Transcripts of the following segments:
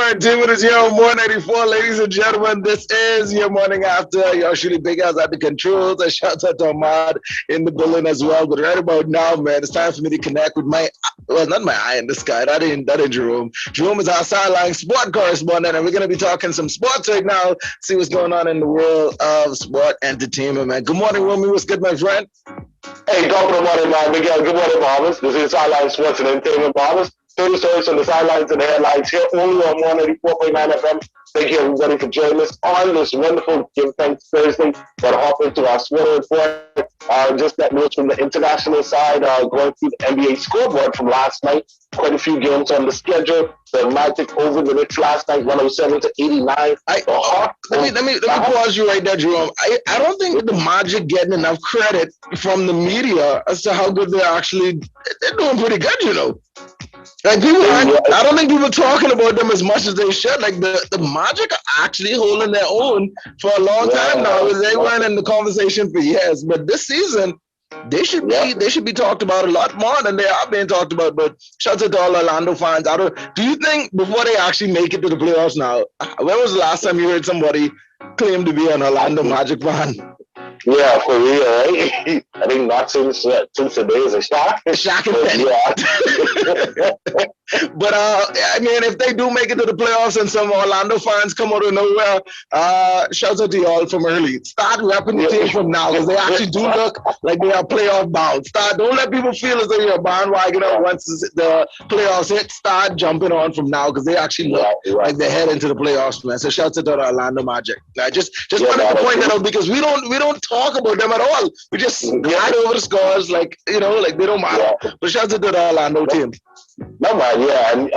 right, team, it is here on 184. Ladies and gentlemen, this is your morning after. You're actually big ass at the controls. A shout out to Ahmad in the building as well. But right about now, man, it's time for me to connect with my, well, not my eye in the sky. That ain't Jerome. Jerome is our sideline sport correspondent, and we're going to be talking some sports right now. See what's going on in the world of sport entertainment, man. Good morning, Romy. What's good, my friend? Hey, good morning, man. Miguel, good morning, Bahamas. This is Sideline Sports and Entertainment, Bahamas. 30 stories from the sidelines and the headlines here only on 184.9 FM. Thank you, everybody, for joining us on this wonderful Give Thanks Thursday. Got to hop into our sport report. Just that news from the international side, going through the NBA scoreboard from last night. Quite a few games on the schedule. The Majic over the Knicks last night, 107 to 89. Let me pause you right there, Jerome. I don't think the Majic getting enough credit from the media as to how good they're doing pretty good, you know. Like people, I don't think people are talking about them as much as they should. Like the Majic are actually holding their own for a long time now. They weren't in the conversation for years, but this season they should be talked about a lot more than they are being talked about. But shout out to all Orlando fans. Do you think before they actually make it to the playoffs now, when was the last time you heard somebody claim to be an Orlando Magic fan? Yeah, for real, right? I think not since the days of Shaq. Shaq and Penny. Yeah. But I mean, if they do make it to the playoffs and some Orlando fans come out of nowhere, shout out to y'all from early. Start repping the team from now because they actually do look like they are playoff bound. Don't let people feel as though you're a bandwagoner once the playoffs hit. Start jumping on from now because they actually look like they're heading to the playoffs, man. So shout out to the Orlando Magic. I just wanted to point that out because we don't talk about them at all. We just glide over the scores like they don't matter. But shout out to the Orlando team. No man, yeah, and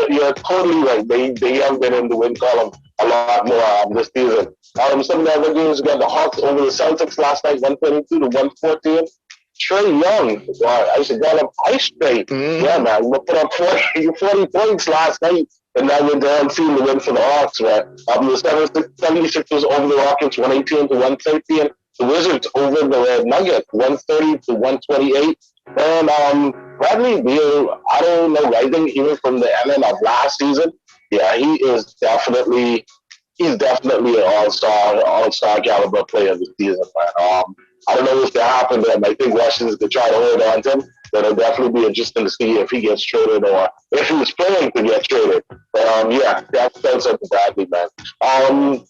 you're totally right. They have been in the win column a lot more this season. Some of the other games, we got the Hawks over the Celtics last night, 122 to 114. Trae Young, I should got him ice straight. Yeah, man, we put up 40 points last night. And now we're down seeing the win for the Hawks, right? The 76ers over the Rockets, 118 to 113. The Wizards over the Nuggets, 130 to 128. And Bradley Beal, I don't know, I think even from the end of last season, yeah, he's definitely an all-star caliber player this season, man. I don't know if that happened to him. I think Washington's going to try to hold on to him. But it'll definitely be interesting to see if he gets traded or if he was planning to get traded. But that's up to Bradley, man.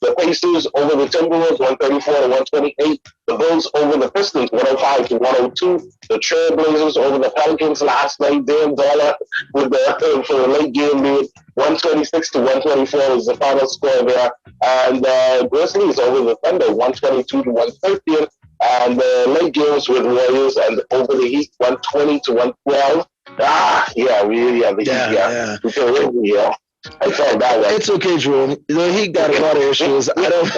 The Pacers over the Timberwolves, 134 to 128. The Bulls over the Pistons, 105 to 102. The Trailblazers over the Pelicans last night. Dan Dollar for the late game lead, 126 to 124 was the final score there. And Grizzlies over the Thunder, 122 to 113. And the late games with Warriors and over the Heat, 120 to 112. I felt that way. It's okay, Jerome. The Heat got a lot of issues. I don't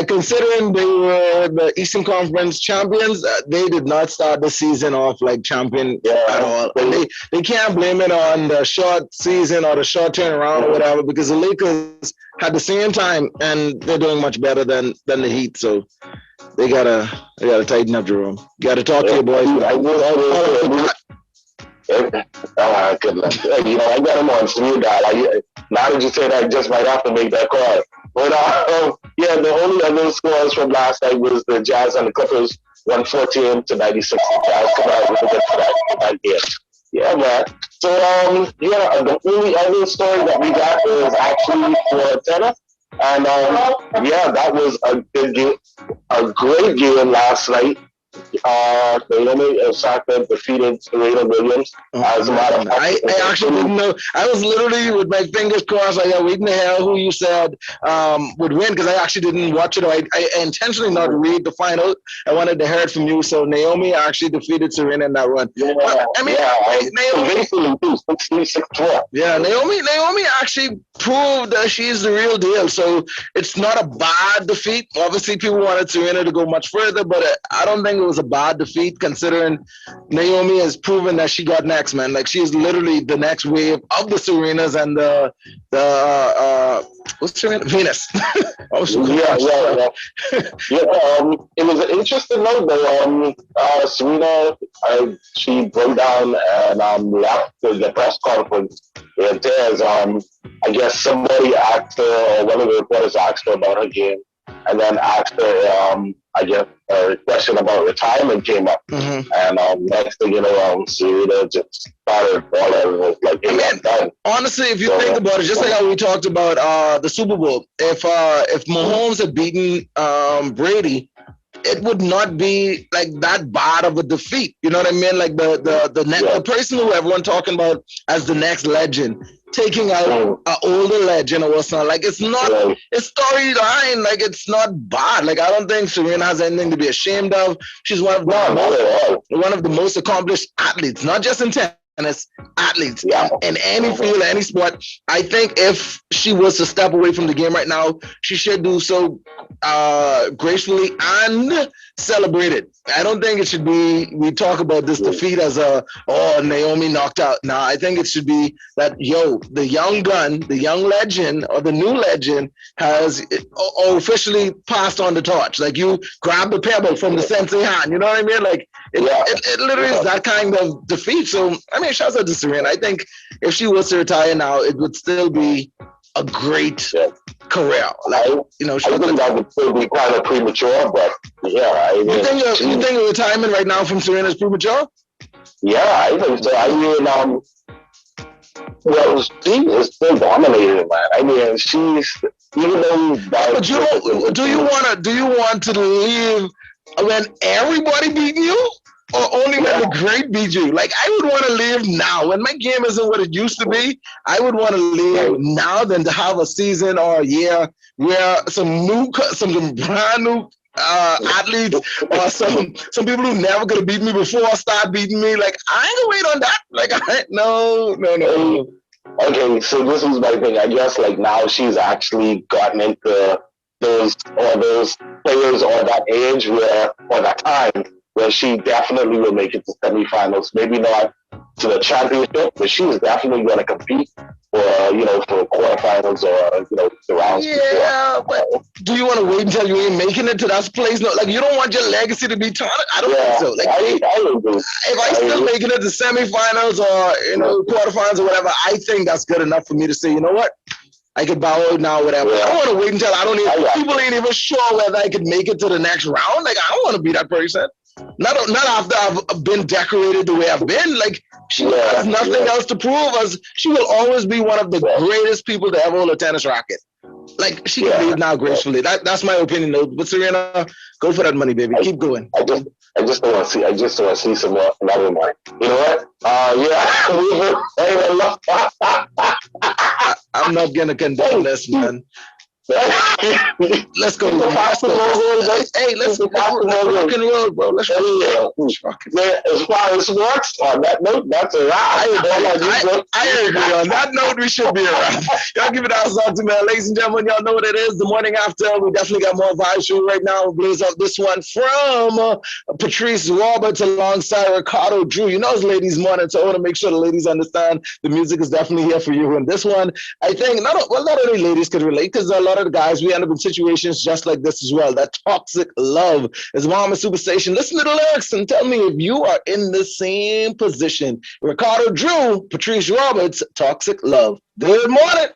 considering they were the Eastern Conference champions. They did not start the season off like champion at all. And they can't blame it on the short season or the short turnaround or whatever because the Lakers had the same time and they're doing much better than the Heat. So they gotta tighten up, Jerome. You gotta talk to your boys. Good luck. I got him on speed dial. Now that you say that, I just might have to make that call. But the only other scores from last night was the Jazz and the Clippers, 114 to 96. The Jazz come out with that game. Yeah, man. So the only other story that we got is actually for tennis. And that was a good game, a great game last night. Naomi Osaka defeated Serena Williams. As a matter of fact, I actually didn't know. I was literally with my fingers crossed, waiting to hear who you said would win because I actually didn't watch it. I intentionally not read the final. I wanted to hear it from you. So Naomi actually defeated Serena in that run. Naomi actually proved that she's the real deal. So it's not a bad defeat. Obviously, people wanted Serena to go much further, but I don't think it was a bad defeat, considering Naomi has proven that she got next, man. Like she is literally the next wave of the Serenas and what's Serena? Venus. Oh, so It was an interesting note though. Serena, she broke down and left the press conference in tears. I guess somebody asked her, or one of the reporters asked her about her game, and then asked her, I guess, a question about retirement came up. Mm-hmm. And next thing you know, Serena just started falling. Was like, done. Honestly, if you think about it, just like how we talked about the Super Bowl, if Mahomes had beaten Brady, it would not be like that bad of a defeat. You know what I mean? Like the person who everyone talking about as the next legend, taking out an older legend or what's not. Like it's not it's storyline. Like it's not bad. Like I don't think Serena has anything to be ashamed of. She's one of the most accomplished athletes, not just in tennis, athletes in any field, any sport. I think if she was to step away from the game right now, she should do so gracefully and celebrate it. I don't think it should be we talk about this defeat as Naomi knocked out. No, I think it should be that the young gun, the young legend or the new legend has officially passed on the torch. Like you grab the pebble from the sensei hand, you know what I mean? Like it literally is that kind of defeat. So I mean, shouts out to Serena. I think if she was to retire now, it would still be a great career. Like I think that would still be kind of premature, but you think a retirement right now from Serena is premature? Yeah, I think so. I mean, she is still dominating, man. I mean, she's even though. But do you want to leave when everybody beat you? Or only when the great beat you? Like, I would want to leave now. When my game isn't what it used to be, I would want to leave now than to have a season or a year where some brand new athletes or some people who never could have beat me before start beating me. Like, I ain't gonna wait on that. Like, no. Okay, so this is my thing. I guess, like, now she's actually gotten into those players or that age or that time where she definitely will make it to semifinals. Maybe not to the championship, but she's definitely going to compete for quarterfinals or the rounds. Yeah, but do you want to wait until you ain't making it to that place? No, like you don't want your legacy to be tarnished. I don't think so. Like if I still making it to semifinals or quarterfinals or whatever, I think that's good enough for me to say, you know what? I could bow out now, whatever. I don't want to wait until people ain't even sure whether I could make it to the next round. Like I don't want to be that person. Not after I've been decorated the way I've been. Like she has nothing else to prove us. She will always be one of the greatest people to ever hold a tennis racket. Like she can leave now gracefully. That's my opinion though. But Serena, go for that money, baby. Keep going. I just don't want to see some more. Never mind. You know what? I'm not gonna condemn this, man. Let's go. Hey, let's rock and roll, bro. Let's rock. As far as sports, on that note, that's a wrap. I agree. On that note, we should be around. Y'all give it out to me, ladies and gentlemen. Y'all know what it is. The morning after, we definitely got more vibes for you right now. We'll blaze up this one from Patrice Roberts alongside Ricardo Drew. You know it's ladies' morning, so I want to make sure the ladies understand the music is definitely here for you. And this one, I think not only ladies could relate, because a lot of the guys, we end up in situations just like this as well. That toxic love is Bahamas Super Station. Listen to the lyrics and tell me if you are in the same position. Ricardo Drew, Patrice Roberts, Toxic Love. Good morning.